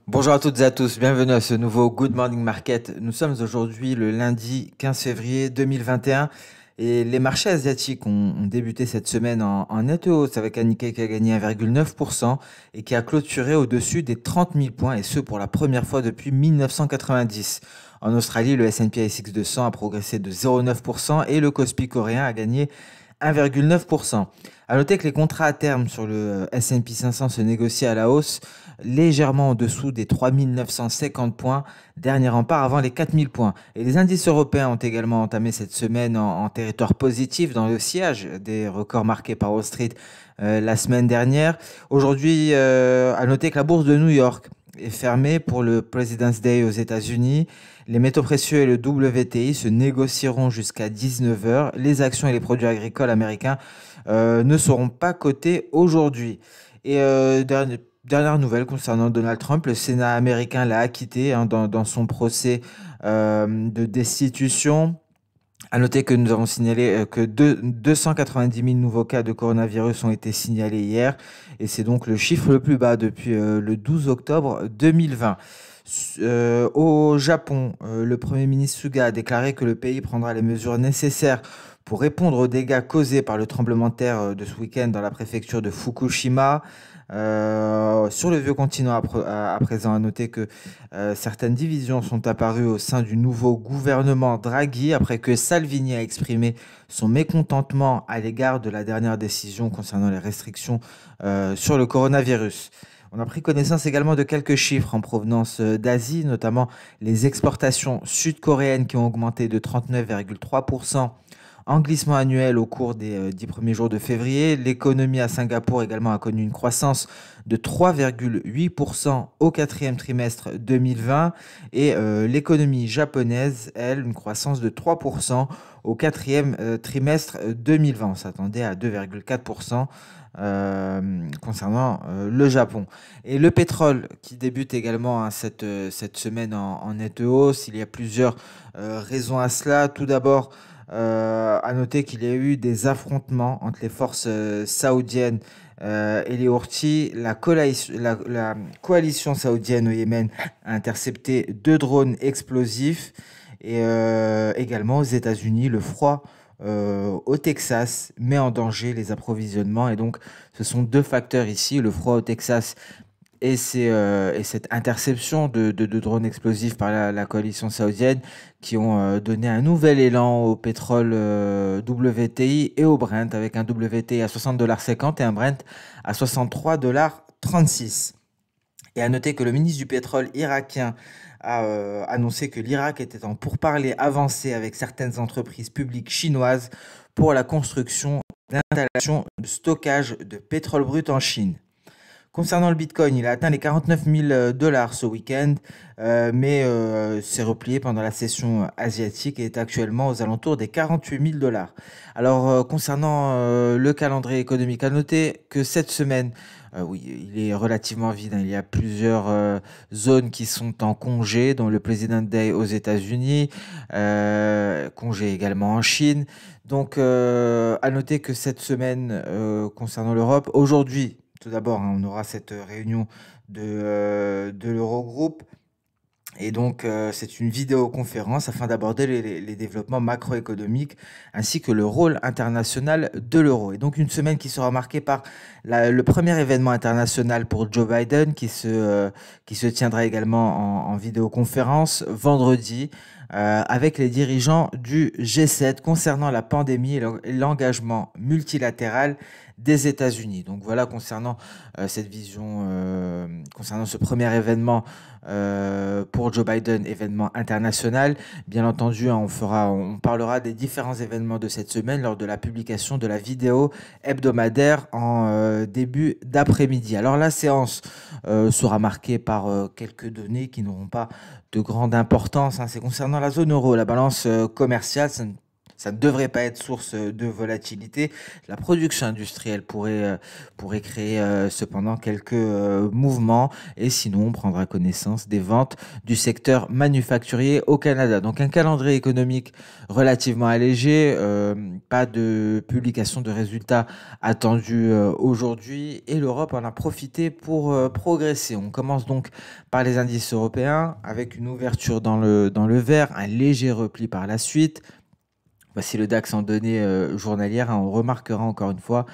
Bonjour à toutes et à tous, bienvenue à ce nouveau Good Morning Market. Nous sommes aujourd'hui le lundi 15 février 2021 et les marchés asiatiques ont débuté cette semaine en nette hausse avec un Nikkei qui a gagné 1,9% et qui a clôturé au-dessus des 30 000 points et ce pour la première fois depuis 1990. En Australie, le S&P ASX 200 a progressé de 0,9% et le Kospi coréen a gagné 1,9%. À noter que les contrats à terme sur le S&P 500 se négocient à la hausse légèrement en dessous des 3 950 points, dernier rempart avant les 4 000 points. Et les indices européens ont également entamé cette semaine en territoire positif dans le sillage des records marqués par Wall Street la semaine dernière. Aujourd'hui, à noter que la bourse de New York est fermée pour le President's Day aux États-Unis. Les métaux précieux et le WTI se négocieront jusqu'à 19 heures. Les actions et les produits agricoles américains ne seront pas cotés aujourd'hui. Et dernière nouvelle concernant Donald Trump, le Sénat américain l'a acquitté dans son procès de destitution. À noter que nous avons signalé que 290 000 nouveaux cas de coronavirus ont été signalés hier et c'est donc le chiffre le plus bas depuis le 12 octobre 2020. Au Japon, le Premier ministre Suga a déclaré que le pays prendra les mesures nécessaires pour répondre aux dégâts causés par le tremblement de terre de ce week-end dans la préfecture de Fukushima. Sur le vieux continent, à présent, à noter que certaines divisions sont apparues au sein du nouveau gouvernement Draghi après que Salvini a exprimé son mécontentement à l'égard de la dernière décision concernant les restrictions sur le coronavirus. On a pris connaissance également de quelques chiffres en provenance d'Asie, notamment les exportations sud-coréennes qui ont augmenté de 39,3% en glissement annuel au cours des 10 premiers jours de février. L'économie à Singapour également a connu une croissance de 3,8% au quatrième trimestre 2020 et l'économie japonaise, elle, une croissance de 3% au quatrième trimestre 2020. On s'attendait à 2,4% concernant le Japon. Et le pétrole qui débute également cette semaine en nette hausse. Il y a plusieurs raisons à cela. Tout d'abord, à noter qu'il y a eu des affrontements entre les forces saoudiennes et les Houthis. La coalition saoudienne au Yémen a intercepté 2 drones explosifs. Et également aux États-Unis, le froid au Texas met en danger les approvisionnements. Et donc, ce sont deux facteurs ici, le froid au Texas et cette interception de drones explosifs par la coalition saoudienne qui ont donné un nouvel élan au pétrole WTI et au Brent avec un WTI à 60,50 $ et un Brent à 63,36 $. Et à noter que le ministre du pétrole irakien a annoncé que l'Irak était en pourparlers avancés avec certaines entreprises publiques chinoises pour la construction d'installations de stockage de pétrole brut en Chine. Concernant le Bitcoin, il a atteint les 49 000 dollars ce week-end, mais s'est replié pendant la session asiatique et est actuellement aux alentours des 48 000 dollars. Alors, concernant le calendrier économique, à noter que cette semaine, oui, il est relativement vide, hein. Il y a plusieurs zones qui sont en congé, dont le President Day aux États-Unis, congé également en Chine. Donc, à noter que cette semaine, concernant l'Europe, aujourd'hui, tout d'abord, hein, on aura cette réunion de l'Eurogroupe. Et donc, c'est une vidéoconférence afin d'aborder les développements macroéconomiques ainsi que le rôle international de l'euro. Et donc, une semaine qui sera marquée par le premier événement international pour Joe Biden qui se tiendra également en vidéoconférence vendredi avec les dirigeants du G7 concernant la pandémie et l'engagement multilatéral des États-Unis. Donc voilà concernant cette vision, concernant ce premier événement pour Joe Biden, événement international. Bien entendu, hein, on parlera des différents événements de cette semaine lors de la publication de la vidéo hebdomadaire en début d'après-midi. Alors la séance sera marquée par quelques données qui n'auront pas de grande importance, hein. C'est concernant la zone euro, la balance commerciale. ça ne devrait pas être source de volatilité. La production industrielle pourrait créer cependant quelques mouvements et sinon on prendra connaissance des ventes du secteur manufacturier au Canada. Donc un calendrier économique relativement allégé, pas de publication de résultats attendus aujourd'hui et l'Europe en a profité pour progresser. On commence donc par les indices européens avec une ouverture dans le vert, un léger repli par la suite. Voici le DAX en données journalières, hein. On remarquera encore une fois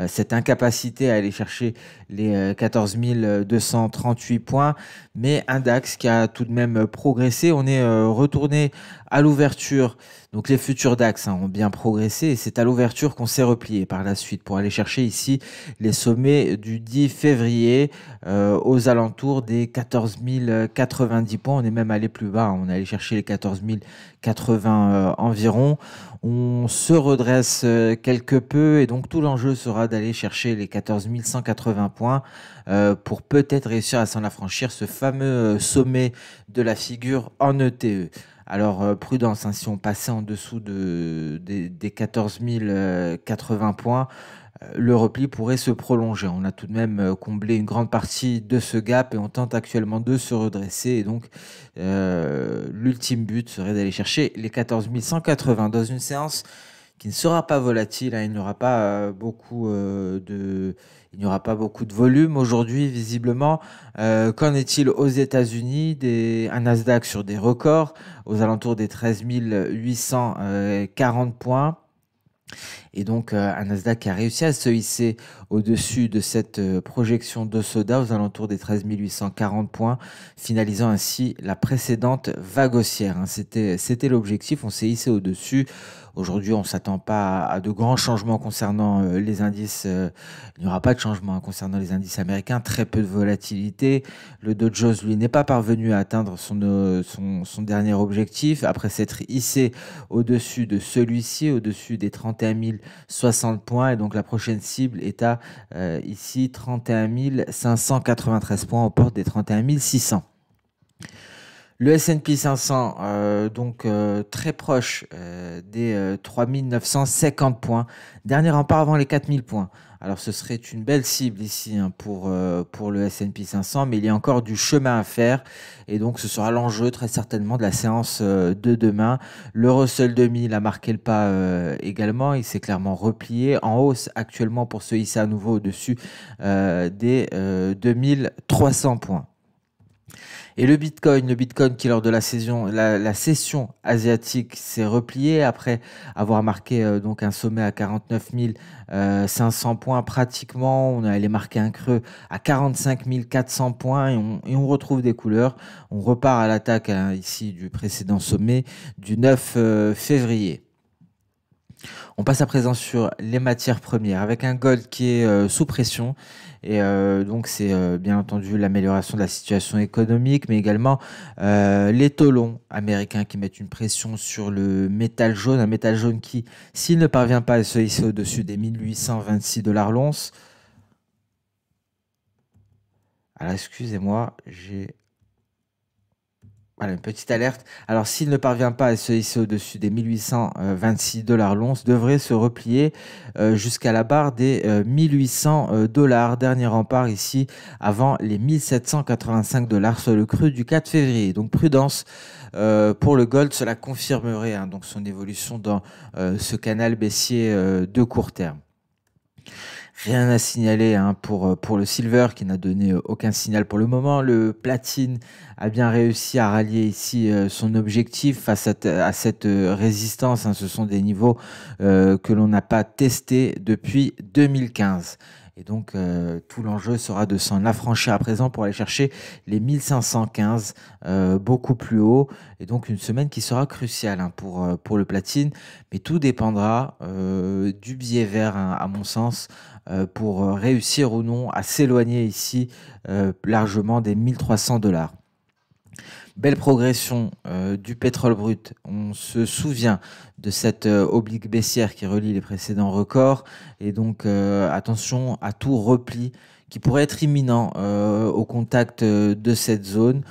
cette incapacité à aller chercher les 14 238 points, mais un DAX qui a tout de même progressé. On est retourné à l'ouverture. Donc les futurs DAX ont bien progressé et c'est à l'ouverture qu'on s'est replié par la suite pour aller chercher ici les sommets du 10 février aux alentours des 14 090 points. On est même allé plus bas, on est allé chercher les 14 080 environ. On se redresse quelque peu et donc tout l'enjeu sera d'aller chercher les 14 180 points pour peut-être réussir à s'en affranchir, ce fameux sommet de la figure en ETE. Alors prudence, hein, si on passait en dessous des 14 080 points, le repli pourrait se prolonger. On a tout de même comblé une grande partie de ce gap et on tente actuellement de se redresser. Et donc, l'ultime but serait d'aller chercher les 14 180 dans une séance qui ne sera pas volatile, hein. Il n'y aura pas il n'y aura pas beaucoup de volume aujourd'hui, visiblement. Qu'en est-il aux États-Unis? Un Nasdaq sur des records aux alentours des 13 840 points. Et donc, un Nasdaq qui a réussi à se hisser au-dessus de cette projection de soda aux alentours des 13 840 points, finalisant ainsi la précédente vague haussière, hein. C'était l'objectif, on s'est hissé au-dessus. Aujourd'hui, on ne s'attend pas à de grands changements concernant les indices. Il n'y aura pas de changement, hein, concernant les indices américains. Très peu de volatilité. Le Dow Jones, lui, n'est pas parvenu à atteindre son dernier objectif après s'être hissé au-dessus de celui-ci, au-dessus des 31 060 points. Et donc, la prochaine cible est à ici 31 593 points aux portes des 31 600. Le S&P 500, donc très proche des 3 950 points. Dernier rempart avant les 4 000 points. Alors ce serait une belle cible ici, hein, pour le S&P 500, mais il y a encore du chemin à faire. Et donc ce sera l'enjeu très certainement de la séance de demain. Le Russell 2000 a marqué le pas également. Il s'est clairement replié en hausse actuellement pour se hisser à nouveau au-dessus des 2300 points. Et le Bitcoin qui lors de la session asiatique s'est replié après avoir marqué donc un sommet à 49 500 points pratiquement. On est allé marquer un creux à 45 400 points et on retrouve des couleurs. On repart à l'attaque, hein, ici du précédent sommet du 9 février. On passe à présent sur les matières premières avec un gold qui est sous pression. Et donc, c'est bien entendu l'amélioration de la situation économique, mais également les taux longs américains qui mettent une pression sur le métal jaune. Un métal jaune qui, s'il ne parvient pas à se hisser au-dessus des 1826 $ l'once. Alors, excusez-moi, j'ai... Voilà, une petite alerte. Alors, s'il ne parvient pas à se hisser au-dessus des 1826 $ l'once, devrait se replier jusqu'à la barre des 1800 $. Dernier rempart ici avant les 1785 $, soit le creux du 4 février. Donc, prudence pour le gold, cela confirmerait, hein, donc son évolution dans ce canal baissier de court terme. Rien à signaler, hein, pour le silver qui n'a donné aucun signal pour le moment. Le platine a bien réussi à rallier ici son objectif face à cette résistance, hein. Ce sont des niveaux que l'on n'a pas testés depuis 2015. Et donc, tout l'enjeu sera de s'en affranchir à présent pour aller chercher les 1515 beaucoup plus haut. Et donc, une semaine qui sera cruciale, hein, pour le platine. Mais tout dépendra du biais vert, hein, à mon sens, pour réussir ou non à s'éloigner ici largement des 1300 $. Belle progression du pétrole brut. On se souvient de cette oblique baissière qui relie les précédents records. Et donc, attention à tout repli qui pourrait être imminent au contact de cette zone.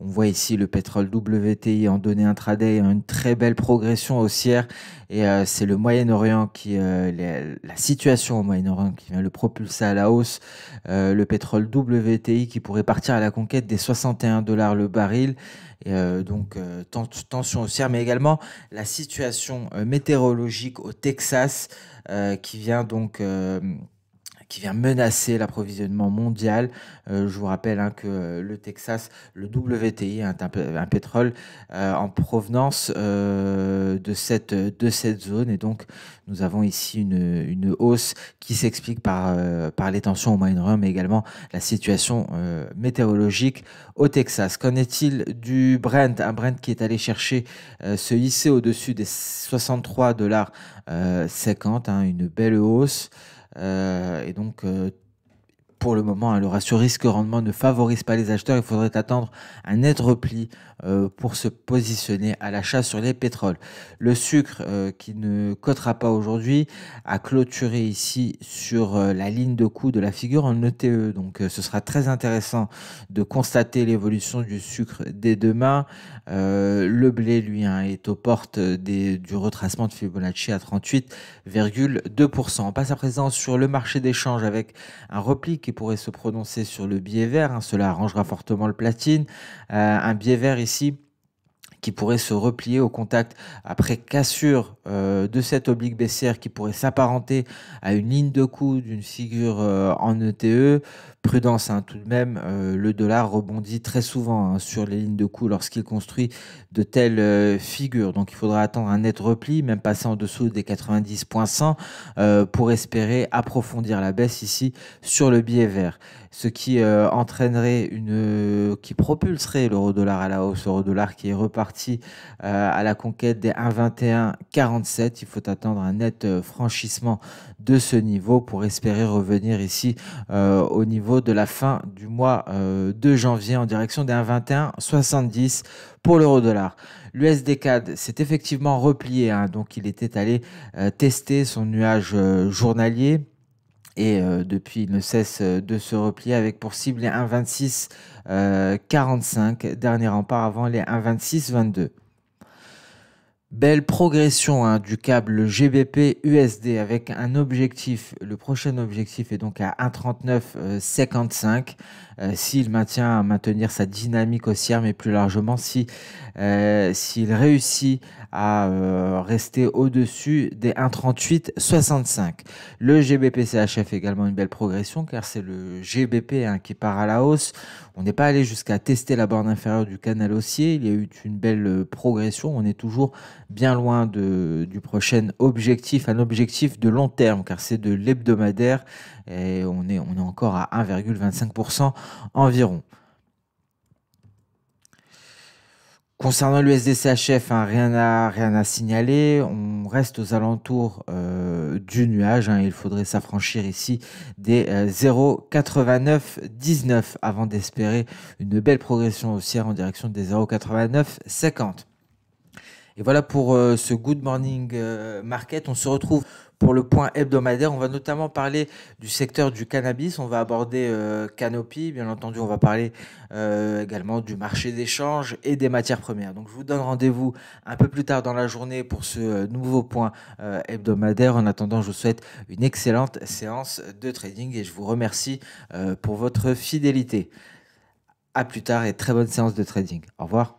On voit ici le pétrole WTI en données intraday, une très belle progression haussière. Et c'est le Moyen-Orient la situation au Moyen-Orient qui vient le propulser à la hausse. Le pétrole WTI qui pourrait partir à la conquête des 61 dollars le baril. Et tension haussière, mais également la situation météorologique au Texas qui vient qui vient menacer l'approvisionnement mondial. Je vous rappelle que le Texas, le WTI, est un pétrole en provenance de cette zone. Et donc, nous avons ici une hausse qui s'explique par les tensions au Moyen-Orient, mais également la situation météorologique au Texas. Qu'en est-il du Brent? Un Brent qui est allé chercher se hisser au-dessus des 63 dollars 50, une belle hausse. Pour le moment, le ratio risque-rendement ne favorise pas les acheteurs. Il faudrait attendre un net repli pour se positionner à l'achat sur les pétroles. Le sucre, qui ne cotera pas aujourd'hui, a clôturé ici sur la ligne de coût de la figure en ETE. Donc, ce sera très intéressant de constater l'évolution du sucre dès demain. Le blé, lui, est aux portes du retracement de Fibonacci à 38,2%. On passe à présent sur le marché d'échange avec un repli qui pourrait se prononcer sur le billet vert. Cela arrangera fortement le platine. Un billet vert ici qui pourrait se replier au contact après cassure de cette oblique baissière qui pourrait s'apparenter à une ligne de coup d'une figure en ETE. Prudence, tout de même, le dollar rebondit très souvent sur les lignes de coup lorsqu'il construit de telles figures. Donc il faudra attendre un net repli, même passer en dessous des 90,100 pour espérer approfondir la baisse ici sur le billet vert. Ce qui qui propulserait l'euro-dollar à la hausse, l'euro-dollar qui est reparti à la conquête des 1,2147. Il faut attendre un net franchissement de ce niveau pour espérer revenir ici au niveau de la fin du mois de janvier en direction des 1,2170 pour l'euro-dollar. L'USD CAD s'est effectivement replié, donc il était allé tester son nuage journalier. Et depuis, il ne cesse de se replier avec pour cible les 1,2645, dernier rempart avant les 1,2622. Belle progression du câble GBP USD avec un objectif. Le prochain objectif est donc à 1,3955. S'il maintient à maintenir sa dynamique haussière, mais plus largement s'il réussit à rester au-dessus des 1,3865. Le GBP CHF également une belle progression car c'est le GBP qui part à la hausse. On n'est pas allé jusqu'à tester la borne inférieure du canal haussier. Il y a eu une belle progression. On est toujours bien loin du prochain objectif, un objectif de long terme car c'est de l'hebdomadaire et on est encore à 1,25% environ. Concernant l'USD-CHF, rien à signaler. On reste aux alentours du nuage. Il faudrait s'affranchir ici des 0,8919 avant d'espérer une belle progression haussière en direction des 0,8950. Et voilà pour ce Good Morning Market. On se retrouve pour le point hebdomadaire. On va notamment parler du secteur du cannabis. On va aborder Canopy. Bien entendu, on va parler également du marché d'échange et des matières premières. Donc, je vous donne rendez-vous un peu plus tard dans la journée pour ce nouveau point hebdomadaire. En attendant, je vous souhaite une excellente séance de trading et je vous remercie pour votre fidélité. À plus tard et très bonne séance de trading. Au revoir.